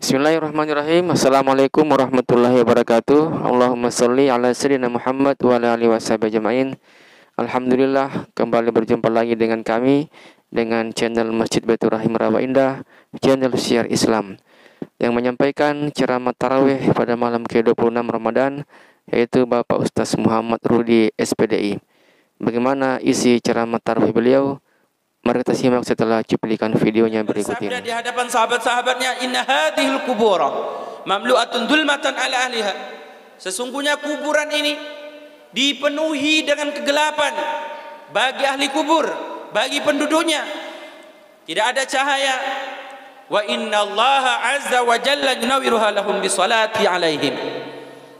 Bismillahirrahmanirrahim. Assalamualaikum warahmatullahi wabarakatuh. Allahumma sholli ala sayyidina Muhammad wa ala alihi washabihi ajmain. Alhamdulillah, kembali berjumpa lagi dengan kami dengan channel Masjid Baitur Rahim Rawa Indah, channel Syiar Islam yang menyampaikan ceramah tarawih pada malam ke-26 Ramadan, yaitu Bapak Ustaz Muhammad Rudi SPDI. Bagaimana isi ceramah tarawih beliau? Mari kita simak setelah cuplikan videonya berikut ini. Di hadapan sahabat-sahabatnya, inna hadhil kubura mamlu'atun dhulmatan ala ahliha. Sesungguhnya kuburan ini dipenuhi dengan kegelapan bagi ahli kubur, bagi penduduknya. Tidak ada cahaya. Wa inna Allaha azza wa jalla yunawwiruha lahum bisalati alaihim.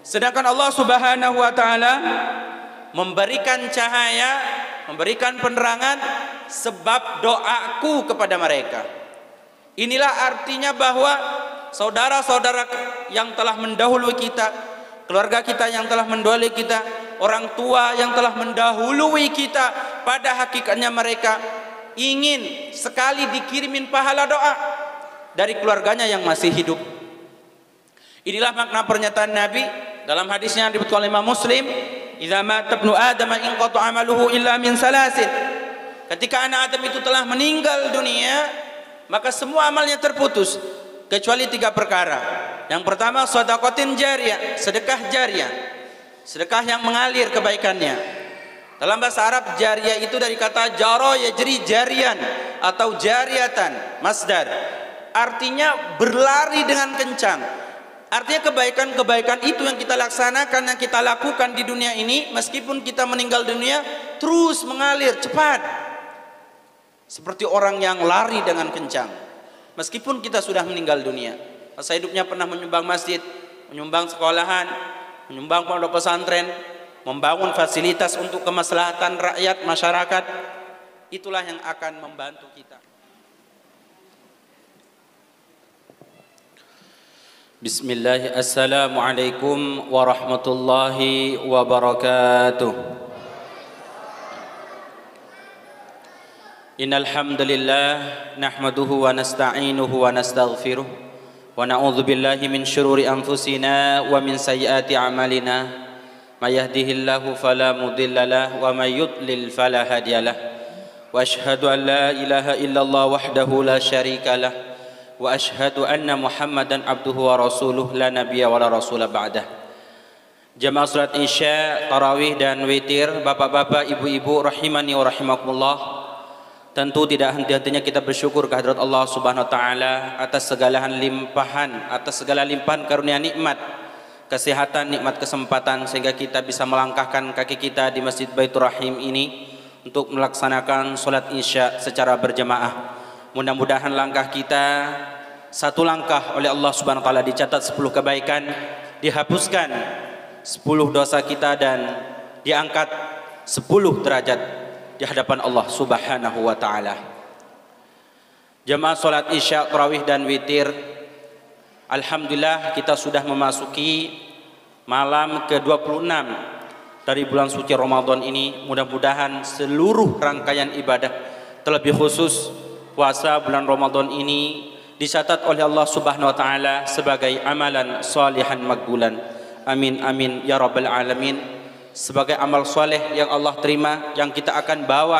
Sedangkan Allah Subhanahu wa taala memberikan cahaya, memberikan penerangan sebab doaku kepada mereka. Inilah artinya bahwa saudara-saudara yang telah mendahului kita, keluarga kita yang telah mendahului kita, orang tua yang telah mendahului kita, pada hakikatnya mereka ingin sekali dikirimin pahala doa dari keluarganya yang masih hidup. Inilah makna pernyataan Nabi dalam hadisnya yang diriwayatkan oleh Imam Muslim, "Idza mata ibnu Adam inqata 'amaluhu illa min salasin." Ketika anak Adam itu telah meninggal dunia, maka semua amalnya terputus kecuali 3 perkara. Yang pertama, shadaqatin jariyah, sedekah jariyah, sedekah yang mengalir kebaikannya. Dalam bahasa Arab, jariyah itu dari kata jaro yajri jariyan atau jariyatan, masdar. Artinya berlari dengan kencang. Artinya kebaikan-kebaikan itu yang kita laksanakan, yang kita lakukan di dunia ini, meskipun kita meninggal dunia, terus mengalir cepat. Seperti orang yang lari dengan kencang meskipun kita sudah meninggal dunia. Masa hidupnya pernah menyumbang masjid, menyumbang sekolahan, menyumbang pondok pesantren, membangun fasilitas untuk kemaslahatan rakyat masyarakat. Itulah yang akan membantu kita. Bismillah. Assalamualaikum warahmatullahi wabarakatuh. Innal hamdalillah nahmaduhu wa nasta'inuhu wa nastaghfiruh wa na'udzu billahi min syururi anfusina wa min sayyiati a'malina. May yahdihillahu fala mudilla lahu wa may yudlil fala hadiyalah. Wa asyhadu an la ilaha illallah wahdahu la syarika lah wa asyhadu anna Muhammadan abduhu wa rasuluh la nabiyya wa la rasula ba'dah. Jamaah salat Isya, tarawih dan witir, bapak-bapak, ibu-ibu rahimani wa rahimakumullah. Tentu tidak henti-hentinya kita bersyukur kehadirat Allah Subhanahu wa taala atas segala limpahan, atas segala limpahan karunia nikmat, kesehatan, nikmat kesempatan sehingga kita bisa melangkahkan kaki kita di Masjid Baitur Rahim ini untuk melaksanakan salat Isya secara berjamaah. Mudah-mudahan langkah kita satu langkah oleh Allah Subhanahu wa taala dicatat 10 kebaikan, dihapuskan 10 dosa kita dan diangkat 10 derajat di hadapan Allah Subhanahu wa taala. Jamaah salat Isya, tarawih dan witir, alhamdulillah kita sudah memasuki malam ke-26 dari bulan suci Ramadan ini. Mudah-mudahan seluruh rangkaian ibadah, terlebih khusus puasa bulan Ramadan ini, dicatat oleh Allah Subhanahu wa taala sebagai amalan salihan makbulan. Amin amin ya rabbal alamin. Sebagai amal soleh yang Allah terima, yang kita akan bawa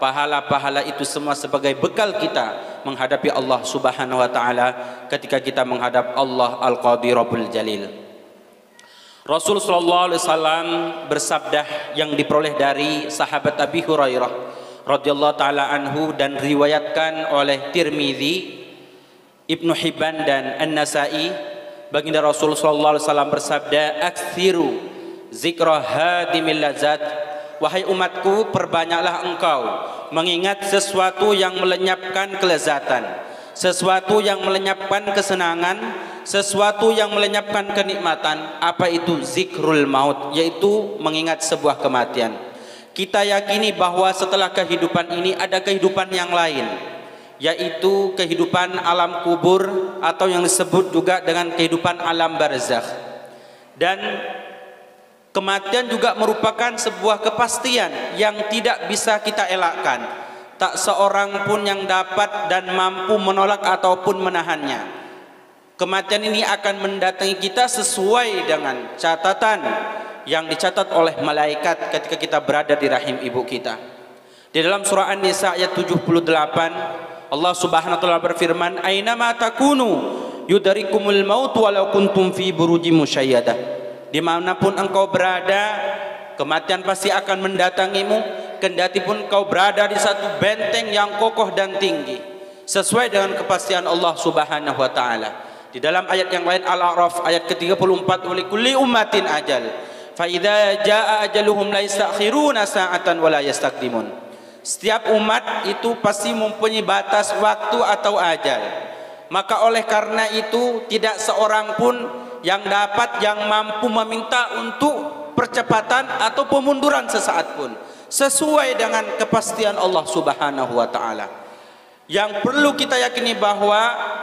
pahala-pahala itu semua sebagai bekal kita menghadapi Allah Subhanahu wa taala ketika kita menghadap Allah Al-Qadirul Jalil. Rasul sallallahu alaihi wasallam bersabda yang diperoleh dari sahabat Abi Hurairah radhiyallahu taala anhu dan riwayatkan oleh Tirmizi, Ibnu Hibban dan An-Nasa'i. Baginda Rasul sallallahu alaihi wasallam bersabda, "Aktsiru zikra hadimil lazat." Wahai umatku, perbanyaklah engkau mengingat sesuatu yang melenyapkan kelezatan, sesuatu yang melenyapkan kesenangan, sesuatu yang melenyapkan kenikmatan. Apa itu? Zikrul maut, yaitu mengingat sebuah kematian. Kita yakini bahwa setelah kehidupan ini ada kehidupan yang lain, yaitu kehidupan alam kubur atau yang disebut juga dengan kehidupan alam barzakh. Dan kematian juga merupakan sebuah kepastian yang tidak bisa kita elakkan. Tak seorang pun yang dapat dan mampu menolak ataupun menahannya. Kematian ini akan mendatangi kita sesuai dengan catatan yang dicatat oleh malaikat ketika kita berada di rahim ibu kita. Di dalam surah An-Nisa ayat 78, Allah Subhanahu wa taala berfirman, "Ainama takunu yudarikumul maut walau kuntum fi burujim musyayyadah." Dimanapun engkau berada, kematian pasti akan mendatangimu, kendati pun kau berada di satu benteng yang kokoh dan tinggi, sesuai dengan kepastian Allah Subhanahu wa taala. Di dalam ayat yang lain Al-A'raf ayat ke-34, "Walikulli ummatin ajal, fa idza jaa ajaluhum la yastakhiruna sa'atan wa la yastaqdimun." Setiap umat itu pasti mempunyai batas waktu atau ajal. Maka oleh karena itu tidak seorang pun yang mampu meminta untuk percepatan atau pemunduran sesaat pun, sesuai dengan kepastian Allah Subhanahu wa taala. Yang perlu kita yakini bahwa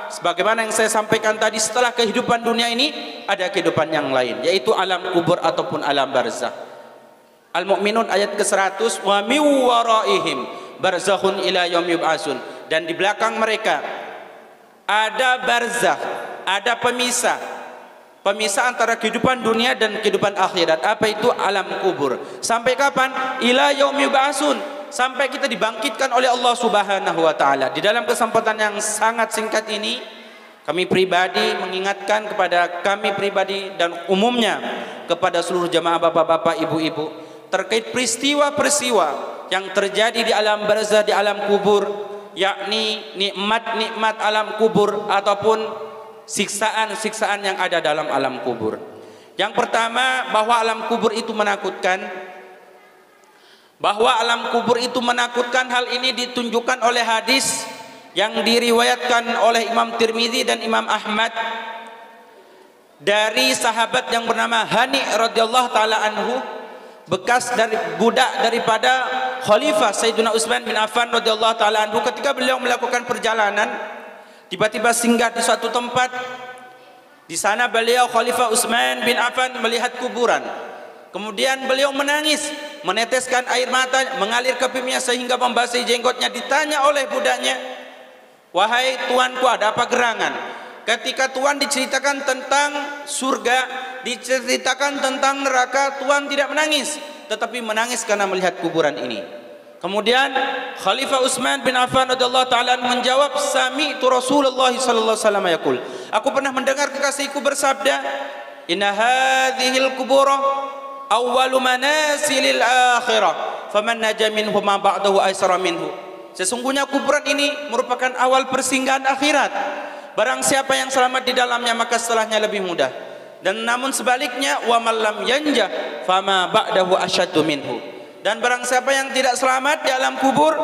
sebagaimana yang saya sampaikan tadi, setelah kehidupan dunia ini ada kehidupan yang lain, yaitu alam kubur ataupun alam barzakh. Al-Mu'minun ayat ke-100, "Wa min waraihim barzakhun ila yaumi yub'atsun." Dan di belakang mereka ada barzakh, ada pemisah antara kehidupan dunia dan kehidupan akhirat. Apa itu? Alam kubur. Sampai kapan? Ila yaumi yub'atsun, sampai kita dibangkitkan oleh Allah Subhanahu wa taala. Di dalam kesempatan yang sangat singkat ini, kami pribadi mengingatkan kepada kami pribadi dan umumnya kepada seluruh jamaah bapak-bapak, ibu-ibu, terkait peristiwa-peristiwa yang terjadi di alam barzakh, di alam kubur, yakni nikmat-nikmat alam kubur ataupun siksaan-siksaan yang ada dalam alam kubur. Yang pertama, bahwa alam kubur itu menakutkan. Bahwa alam kubur itu menakutkan, hal ini ditunjukkan oleh hadis yang diriwayatkan oleh Imam Tirmidzi dan Imam Ahmad dari sahabat yang bernama Hani radhiyallahu taala anhu, bekas dari budak daripada Khalifah Sayyidina Utsman bin Affan radhiyallahu taala anhu. Ketika beliau melakukan perjalanan, tiba-tiba singgah di suatu tempat. Di sana beliau Khalifah Utsman bin Affan melihat kuburan. Kemudian beliau menangis, meneteskan air mata mengalir ke pipinya sehingga membasahi jenggotnya. Ditanya oleh budaknya, "Wahai tuanku, ada apa gerangan?" Ketika Tuhan diceritakan tentang surga, diceritakan tentang neraka, Tuhan tidak menangis, tetapi menangis karena melihat kuburan ini. Kemudian Khalifah Utsman bin Affan radhiyallahu taala menjawab, "Sami'tu Rasulullah sallallahu alaihi wasallam yaqul." Aku pernah mendengar kekasihku bersabda, "Inna hadhil qubur awwalu manasilil akhirah, faman naja minhu ma ba'dahu aysara minhu." Sesungguhnya kuburan ini merupakan awal persinggahan akhirat. Barang siapa yang selamat di dalamnya, maka setelahnya lebih mudah. Dan namun sebaliknya, wa man lam yanjah fama ba'dahu asyaddu minhu. Dan barang siapa yang tidak selamat di alam kubur,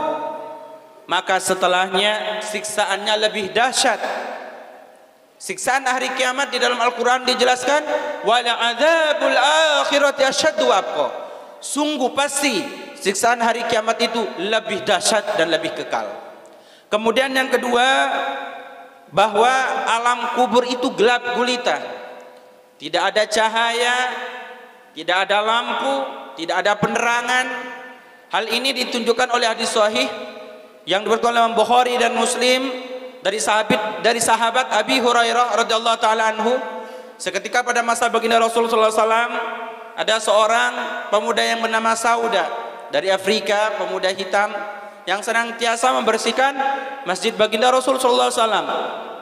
maka setelahnya siksaannya lebih dahsyat. Siksaan hari kiamat di dalam Al-Quran dijelaskan, wala adzabul akhirati asyaddu wa abqa. Sungguh pasti siksaan hari kiamat itu lebih dahsyat dan lebih kekal. Kemudian yang kedua, bahwa alam kubur itu gelap gulita, tidak ada cahaya, tidak ada lampu, tidak ada penerangan. Hal ini ditunjukkan oleh hadis sahih yang diriwayatkan oleh Imam Bukhari dan Muslim dari sahabat Abi Hurairah radhiyallahu taala anhu. Seketika pada masa baginda Rasulullah SAW, ada seorang pemuda yang bernama Sauda dari Afrika, pemuda hitam yang senantiasa membersihkan masjid baginda Rasulullah SAW.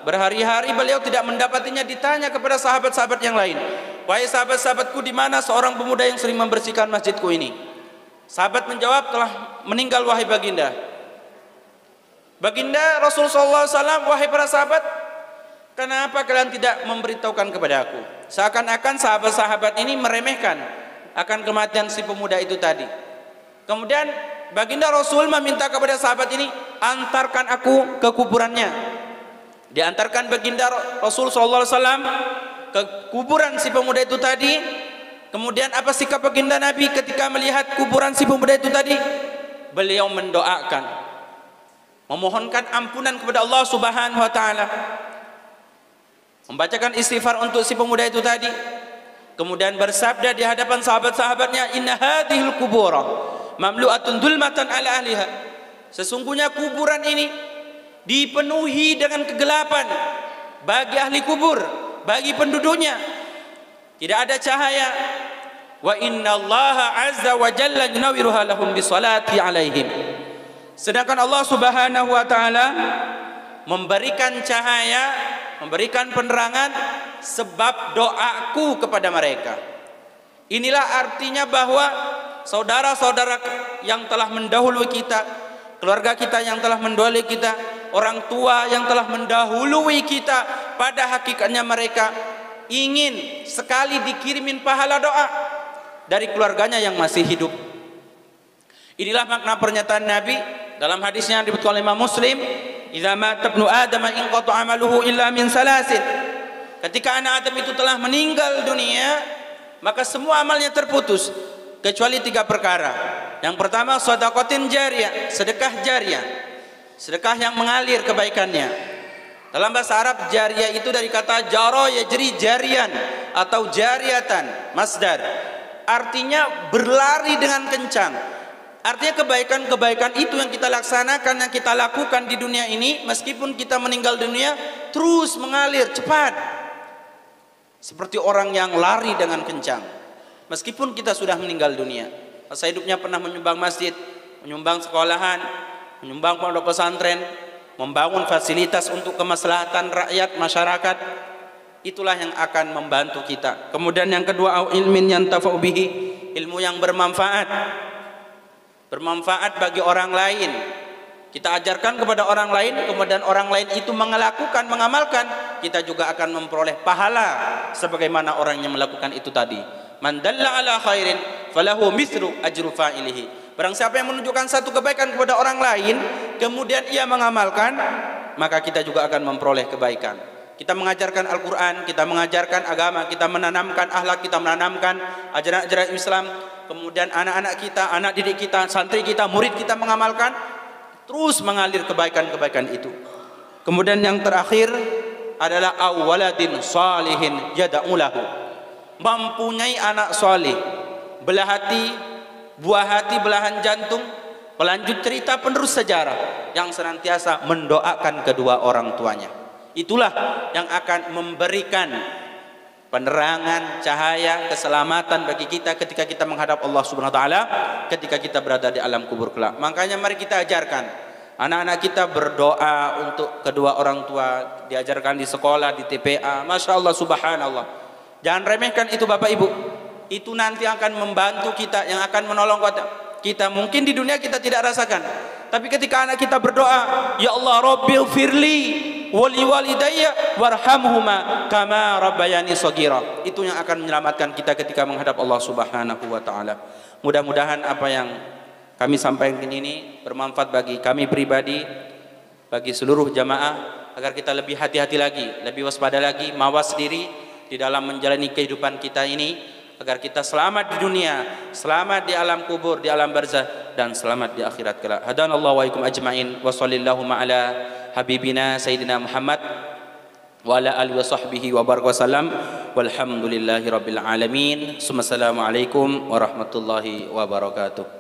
Berhari-hari beliau tidak mendapatinya. Ditanya kepada sahabat-sahabat yang lain, "Wahai sahabat-sahabatku, di mana seorang pemuda yang sering membersihkan masjidku ini?" Sahabat menjawab, "Telah meninggal wahai baginda." Baginda Rasulullah SAW, "Wahai para sahabat, kenapa kalian tidak memberitahukan kepada aku?" Seakan-akan sahabat-sahabat ini meremehkan akan kematian si pemuda itu tadi. Kemudian baginda Rasul meminta kepada sahabat ini, "Antarkan aku ke kuburannya." Diantarkan baginda Rasul SAW ke kuburan si pemuda itu tadi. Kemudian apa sikap baginda Nabi ketika melihat kuburan si pemuda itu tadi? Beliau mendoakan, memohonkan ampunan kepada Allah Subhanahu wa taala, membacakan istighfar untuk si pemuda itu tadi. Kemudian bersabda di hadapan sahabat-sahabatnya, "Inna hadhil qubura mamlu'atun dzulmatan ala ahliha." Sesungguhnya kuburan ini dipenuhi dengan kegelapan, bagi ahli kubur, bagi penduduknya. Tidak ada cahaya. Wa innallaha azza wa jalla yunawwiruha lahum bisolati alaihim. Sedangkan Allah Subhanahu wa taala memberikan cahaya, memberikan penerangan sebab doaku kepada mereka. Inilah artinya bahwa saudara-saudara yang telah mendahului kita, keluarga kita yang telah mendahului kita, orang tua yang telah mendahului kita, pada hakikatnya mereka ingin sekali dikirimin pahala doa dari keluarganya yang masih hidup. Inilah makna pernyataan Nabi dalam hadisnya yang diriwayatkan oleh Imam Muslim, "Idza mata ibnu Adam inqata 'amaluhu illa min salasin." Ketika anak Adam itu telah meninggal dunia, maka semua amalnya terputus kecuali 3 perkara. Yang pertama, shadaqatin jariyah, sedekah jariyah, sedekah yang mengalir kebaikannya. Dalam bahasa Arab, jariyah itu dari kata jara yajri jariyan atau jariyatan, masdar. Artinya berlari dengan kencang. Artinya kebaikan-kebaikan itu yang kita laksanakan, yang kita lakukan di dunia ini, meskipun kita meninggal dunia, terus mengalir cepat. Seperti orang yang lari dengan kencang. Meskipun kita sudah meninggal dunia. Masa hidupnya pernah menyumbang masjid, menyumbang sekolahan, menyumbang pondok pesantren, membangun fasilitas untuk kemaslahatan rakyat, masyarakat. Itulah yang akan membantu kita. Kemudian yang kedua, au ilmin yantafa'u bihi, ilmu yang bermanfaat. Bermanfaat bagi orang lain. Kita ajarkan kepada orang lain, kemudian orang lain itu melakukan, mengamalkan, kita juga akan memperoleh pahala sebagaimana orang yang melakukan itu tadi. Man dalla ala khairin falahu mithlu ajru fa'ilihi. Barang siapa yang menunjukkan satu kebaikan kepada orang lain, kemudian ia mengamalkan, maka kita juga akan memperoleh kebaikan. Kita mengajarkan Al-Quran, kita mengajarkan agama, kita menanamkan akhlak, kita menanamkan ajaran-ajaran Islam. Kemudian anak-anak kita, anak didik kita, santri kita, murid kita mengamalkan, terus mengalir kebaikan-kebaikan itu. Kemudian yang terakhir adalah awaladin salihin yada'ulahu, mempunyai anak salih, belah hati, buah hati, belahan jantung, pelanjut cerita, penerus sejarah yang senantiasa mendoakan kedua orang tuanya. Itulah yang akan memberikan penerangan, cahaya, keselamatan bagi kita ketika kita menghadap Allah Subhanahu wa taala, ketika kita berada di alam kubur kelak. Makanya mari kita ajarkan anak-anak kita berdoa untuk kedua orang tua, diajarkan di sekolah, di TPA. Masya Allah, subhanallah. Jangan remehkan itu Bapak Ibu. Itu nanti akan membantu kita, yang akan menolong kita. Mungkin di dunia kita tidak rasakan, tapi ketika anak kita berdoa, ya Allah Rabbil firli wali walidayya warhamhuma kama rabbayani shaghira, itu yang akan menyelamatkan kita ketika menghadap Allah Subhanahu wa taala. Mudah-mudahan apa yang kami sampaikan ini bermanfaat bagi kami pribadi, bagi seluruh jamaah, agar kita lebih hati-hati lagi, lebih waspada lagi, mawas diri di dalam menjalani kehidupan kita ini, agar kita selamat di dunia, selamat di alam kubur, di alam barzah, dan selamat di akhirat kelak. Hadanallahu wa ikum ajma'in, wa sallallahu ala habibina sayyidina Muhammad wa ala alihi wa sahbihi wa baraka wasallam, walhamdulillahi rabbil alamin. Assalamualaikum warahmatullahi wabarakatuh.